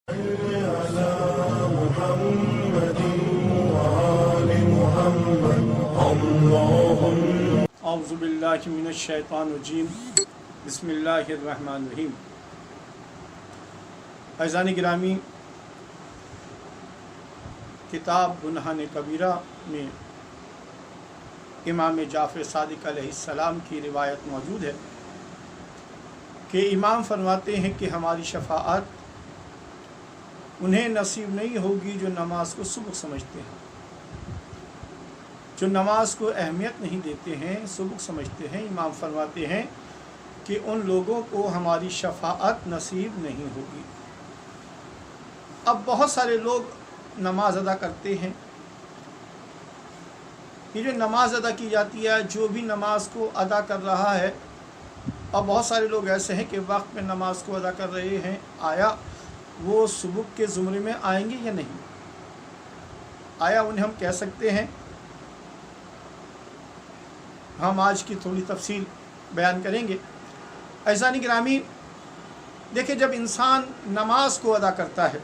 اعوذ باللہ من الشیطان الرجیم بسم اللہ الرحمن الرحیم۔ عزیزان گرامی، کتاب گناہان کبیرہ میں امام جعفر صادق علیہ السلام کی روایت موجود ہے کہ امام فرماتے ہیں کہ ہماری شفاعت انہیں نصیب نہیں ہوگی جو نماز کو سبق سمجھتے ہیں، جو نماز کو اہمیت نہیں دیتے ہیں، سبق سمجھتے ہیں۔ امام فرماتے ہیں کہ ان لوگوں کو ہماری شفاعت نصیب نہیں ہوگی۔ اب بہت سارے لوگ نماز ادا کرتے ہیں، یہ جو نماز ادا کی جاتی ہے، جو بھی نماز کو ادا کر رہا ہے، اور بہت سارے لوگ ایسے ہیں کہ وقت میں نماز کو ادا کر رہے ہیں، آیا وہ سبق کے زمرے میں آئیں گے یا نہیں؟ آیا انہیں ہم کہہ سکتے ہیں؟ ہم آج کی تھوڑی تفصیل بیان کریں گے۔ عزیزان گرامی، دیکھیں، جب انسان نماز کو ادا کرتا ہے،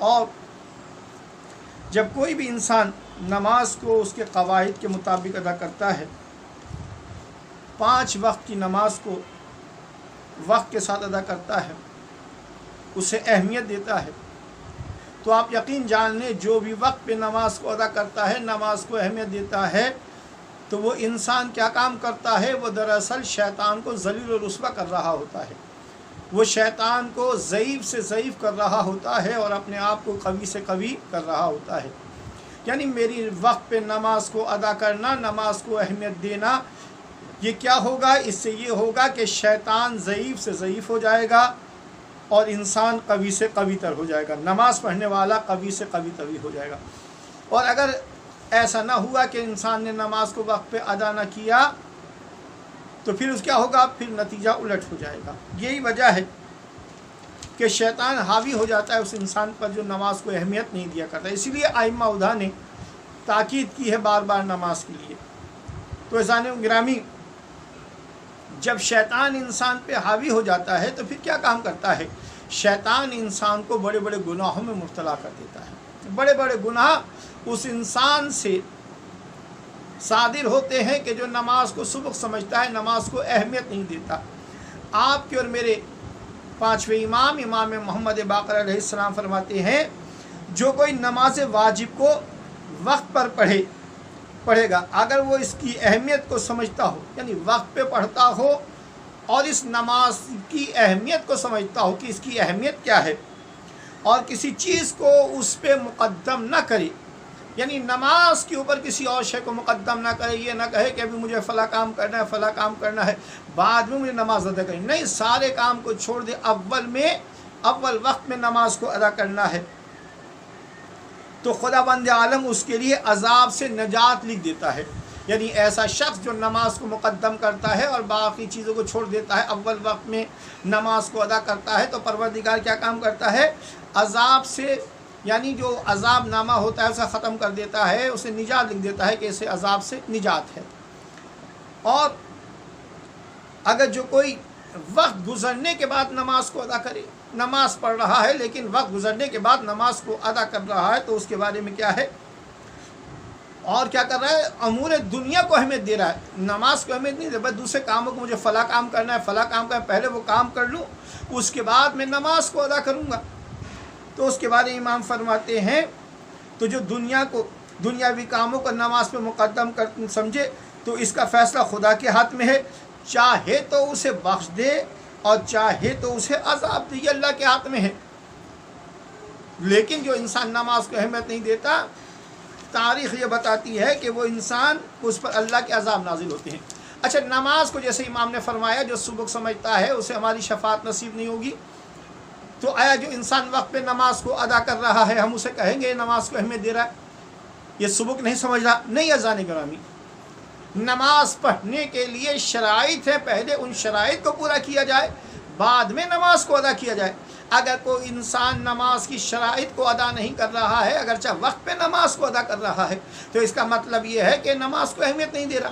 اور جب کوئی بھی انسان نماز کو اس کے قواعد کے مطابق ادا کرتا ہے، 5 وقت کی نماز کو وقت کے ساتھ ادا کرتا ہے، اسے اہمیت دیتا ہے، تو آپ یقین جان لیں جو بھی وقت پہ نماز کو ادا کرتا ہے، نماز کو اہمیت دیتا ہے، تو وہ انسان کیا کام کرتا ہے؟ وہ دراصل شیطان کو ذلیل و رسوا کر رہا ہوتا ہے، وہ شیطان کو ضعیف سے ضعیف کر رہا ہوتا ہے اور اپنے آپ کو قوی سے قوی کر رہا ہوتا ہے۔ یعنی میری وقت پہ نماز کو ادا کرنا، نماز کو اہمیت دینا، یہ کیا ہوگا؟ اس سے یہ ہوگا کہ شیطان ضعیف سے ضعیف ہو جائے گا اور انسان قوی سے قوی تر ہو جائے گا، نماز پڑھنے والا قوی سے قوی تر ہو جائے گا۔ اور اگر ایسا نہ ہوا کہ انسان نے نماز کو وقت پہ ادا نہ کیا، تو پھر اس کیا ہوگا؟ پھر نتیجہ الٹ ہو جائے گا۔ یہی وجہ ہے کہ شیطان حاوی ہو جاتا ہے اس انسان پر جو نماز کو اہمیت نہیں دیا کرتا۔ اسی لیے ائمہ ہدیٰ نے تاکید کی ہے بار بار نماز کے لیے۔ تو عزیزان گرامی، جب شیطان انسان پہ حاوی ہو جاتا ہے تو پھر کیا کام کرتا ہے؟ شیطان انسان کو بڑے بڑے گناہوں میں مبتلا کر دیتا ہے۔ بڑے بڑے گناہ اس انسان سے صادر ہوتے ہیں کہ جو نماز کو سبق سمجھتا ہے، نماز کو اہمیت نہیں دیتا۔ آپ کے اور میرے 5ویں امام محمد باقر علیہ السلام فرماتے ہیں، جو کوئی نماز واجب کو وقت پر پڑھے گا، اگر وہ اس کی اہمیت کو سمجھتا ہو، یعنی وقت پہ پڑھتا ہو اور اس نماز کی اہمیت کو سمجھتا ہو کہ اس کی اہمیت کیا ہے، اور کسی چیز کو اس پہ مقدم نہ کرے، یعنی نماز کے اوپر کسی اور شے کو مقدم نہ کرے، یہ نہ کہے کہ ابھی مجھے فلاں کام کرنا ہے، فلاں کام کرنا ہے، بعد میں مجھے نماز ادا کرنی، نہیں، سارے کام کو چھوڑ دے، اول وقت میں نماز کو ادا کرنا ہے، تو خدا بند عالم اس کے لیے عذاب سے نجات لکھ دیتا ہے۔ یعنی ایسا شخص جو نماز کو مقدم کرتا ہے اور باقی چیزوں کو چھوڑ دیتا ہے، اول وقت میں نماز کو ادا کرتا ہے، تو پروردگار کیا کام کرتا ہے؟ عذاب سے، یعنی جو عذاب نامہ ہوتا ہے اسے ختم کر دیتا ہے، اسے نجات لکھ دیتا ہے کہ اسے عذاب سے نجات ہے۔ اور اگر جو کوئی وقت گزرنے کے بعد نماز کو ادا کرے، نماز پڑھ رہا ہے لیکن وقت گزرنے کے بعد نماز کو ادا کر رہا ہے، تو اس کے بارے میں کیا ہے؟ اور کیا کر رہا ہے؟ امور دنیا کو اہمیت دے رہا ہے، نماز کو اہمیت نہیں دے رہا، بس دوسرے کاموں کو، مجھے فلاں کام کرنا ہے، فلاں کام کرنا ہے، پہلے وہ کام کر لوں، اس کے بعد میں نماز کو ادا کروں گا۔ تو اس کے بارے میں امام فرماتے ہیں، تو جو دنیاوی کاموں کو نماز پہ مقدم سمجھے، تو اس کا فیصلہ خدا کے ہاتھ میں ہے، چاہے تو اسے بخش دے اور چاہے تو اسے عذاب دے، یہ اللہ کے ہاتھ میں ہے۔ لیکن جو انسان نماز کو اہمیت نہیں دیتا، تاریخ یہ بتاتی ہے کہ وہ انسان، اس پر اللہ کے عذاب نازل ہوتے ہیں۔ اچھا، نماز کو جیسے امام نے فرمایا جو سبق سمجھتا ہے اسے ہماری شفاعت نصیب نہیں ہوگی، تو آیا جو انسان وقت پہ نماز کو ادا کر رہا ہے، ہم اسے کہیں گے نماز کو اہمیت دے رہا ہے، یہ سبق نہیں سمجھ رہا؟ نہیں عزیزان گرامی، نماز پڑھنے کے لیے شرائط ہے، پہلے ان شرائط کو پورا کیا جائے، بعد میں نماز کو ادا کیا جائے۔ اگر کوئی انسان نماز کی شرائط کو ادا نہیں کر رہا ہے، اگرچہ وقت پہ نماز کو ادا کر رہا ہے، تو اس کا مطلب یہ ہے کہ نماز کو اہمیت نہیں دے رہا۔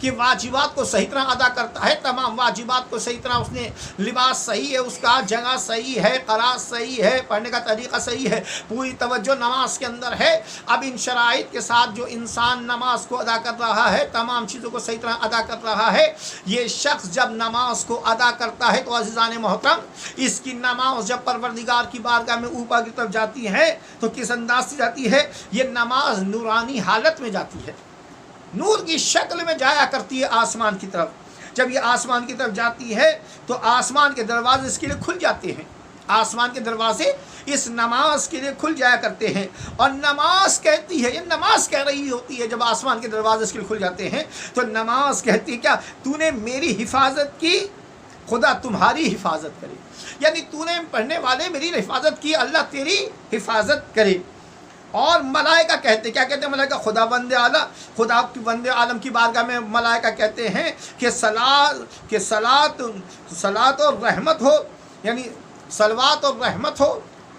کہ واجبات کو صحیح طرح ادا کرتا ہے، تمام واجبات کو صحیح طرح اس نے، لباس صحیح ہے اس کا، جگہ صحیح ہے، قرار صحیح ہے، پڑھنے کا طریقہ صحیح ہے، پوری توجہ نماز کے اندر ہے۔ اب ان شرائط کے ساتھ جو انسان نماز کو ادا کر رہا ہے، تمام چیزوں کو صحیح طرح ادا کر رہا ہے، یہ شخص جب نماز کو ادا کرتا ہے تو عزیزان محترم، اس کی نماز جب پروردگار کی بارگاہ میں اوپر کی طرف جاتی ہے تو کس انداز سے جاتی ہے؟ یہ نماز نورانی حالت میں جاتی ہے، نور کی شکل میں جایا کرتی ہے آسمان کی طرف۔ جب یہ آسمان کی طرف جاتی ہے تو آسمان کے دروازے اس کے لیے کھل جاتے ہیں، آسمان کے دروازے اس نماز کے لیے کھل جایا کرتے ہیں، اور نماز کہتی ہے، یہ نماز کہہ رہی ہوتی ہے جب آسمان کے دروازے اس کے لیے کھل جاتے ہیں تو نماز کہتی ہے کیا؟ تو نے میری حفاظت کی، خدا تمہاری حفاظت کرے، یعنی تو نے پڑھنے والے میری حفاظت کی، اللہ تیری حفاظت کرے۔ اور ملائکہ کہتے، کیا کہتے ہیں ملائکہ؟ خدا بند اعلیٰ، خدا کی بند عالم کی بارگاہ میں ملائکہ کہتے ہیں کہ صلاۃ اور رحمت ہو، یعنی صلوات اور رحمت ہو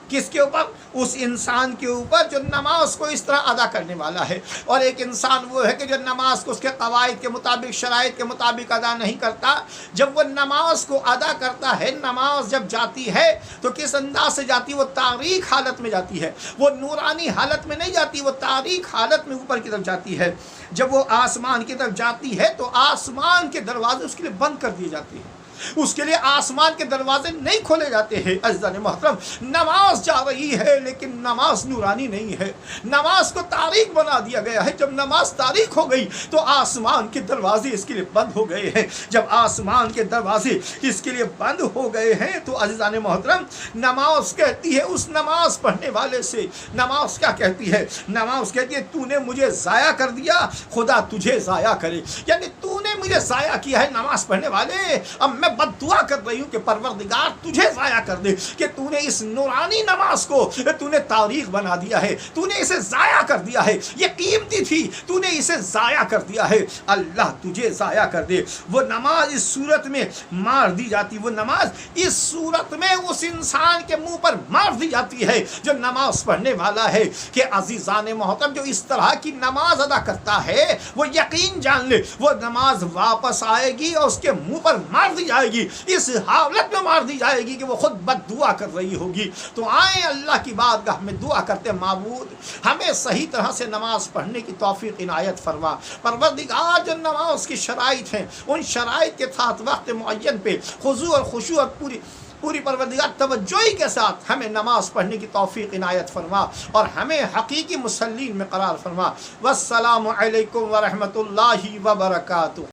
کس کے اوپر؟ اس انسان کے اوپر جو نماز کو اس طرح ادا کرنے والا ہے۔ اور ایک انسان وہ ہے کہ جو نماز کو اس کے قواعد کے مطابق، شرائط کے مطابق ادا نہیں کرتا۔ جب وہ نماز کو ادا کرتا ہے، نماز جب جاتی ہے تو کس انداز سے جاتی ہے؟ وہ تاریک حالت میں جاتی ہے، وہ نورانی حالت میں نہیں جاتی، وہ تاریک حالت میں اوپر کی طرف جاتی ہے۔ جب وہ آسمان کی طرف جاتی ہے تو آسمان کے دروازے اس کے لیے بند کر دیے جاتے ہیں، اس کے لیے آسمان کے دروازے نہیں کھولے جاتے ہیں۔ عزیزان محترم، نماز جا رہی ہے لیکن نماز نورانی نہیں ہے، نماز کو تاریک بنا دیا گیا ہے۔ جب نماز تاریک ہو گئی تو آسمان کے دروازے اس کے لیے بند ہو گئے ہیں۔ جب آسمان کے دروازے اس کے لیے بند ہو گئے ہیں تو عزیزان محترم، نماز کہتی ہے اس نماز پڑھنے والے سے، نماز کیا کہتی ہے؟ نماز کہتی ہے تو نے مجھے ضائع کر دیا، خدا تجھے ضائع کرے، یعنی تو نے مجھے ضائع کیا ہے نماز پڑھنے والے، اب میں بد دعا کر رہی ہوں کہ پروردگار تجھے ضائع کر دے کہ تو نے اس نورانی نماز کو تو نے تاریخ بنا دیا ہے، تو نے اسے ضائع کر دیا ہے، یہ قیمتی تھی، تو نے اسے ضائع کر دیا ہے، اللہ تجھے ضائع کر دے۔ وہ نماز اس صورت میں مار دی جاتی، وہ نماز اس صورت میں اس انسان کے منہ پر مار دی جاتی ہے جو نماز پڑھنے والا ہے کہ عزیزان محترم، جو اس طرح کی نماز ادا کرتا ہے وہ یقین جان لے وہ نماز واپس آئے گی اور اس کے منہ پر مار دی جائے گی، اس حالت میں مار دی جائے گی کہ وہ خود بد دعا کر رہی ہوگی۔ تو آئیں اللہ کی بارگاہ میں دعا کرتے، معبود ہمیں صحیح طرح سے نماز پڑھنے کی توفیق عنایت فرما۔ پروردگار جو نماز کی شرائط ہیں ان شرائط کے ساتھ وقت معین پہ خضوع اور خشوع اور پوری پروردگار توجہی کے ساتھ ہمیں نماز پڑھنے کی توفیق عنایت فرما اور ہمیں حقیقی مسلین میں قرار فرما۔ والسلام علیکم ورحمۃ اللہ وبرکاتہ۔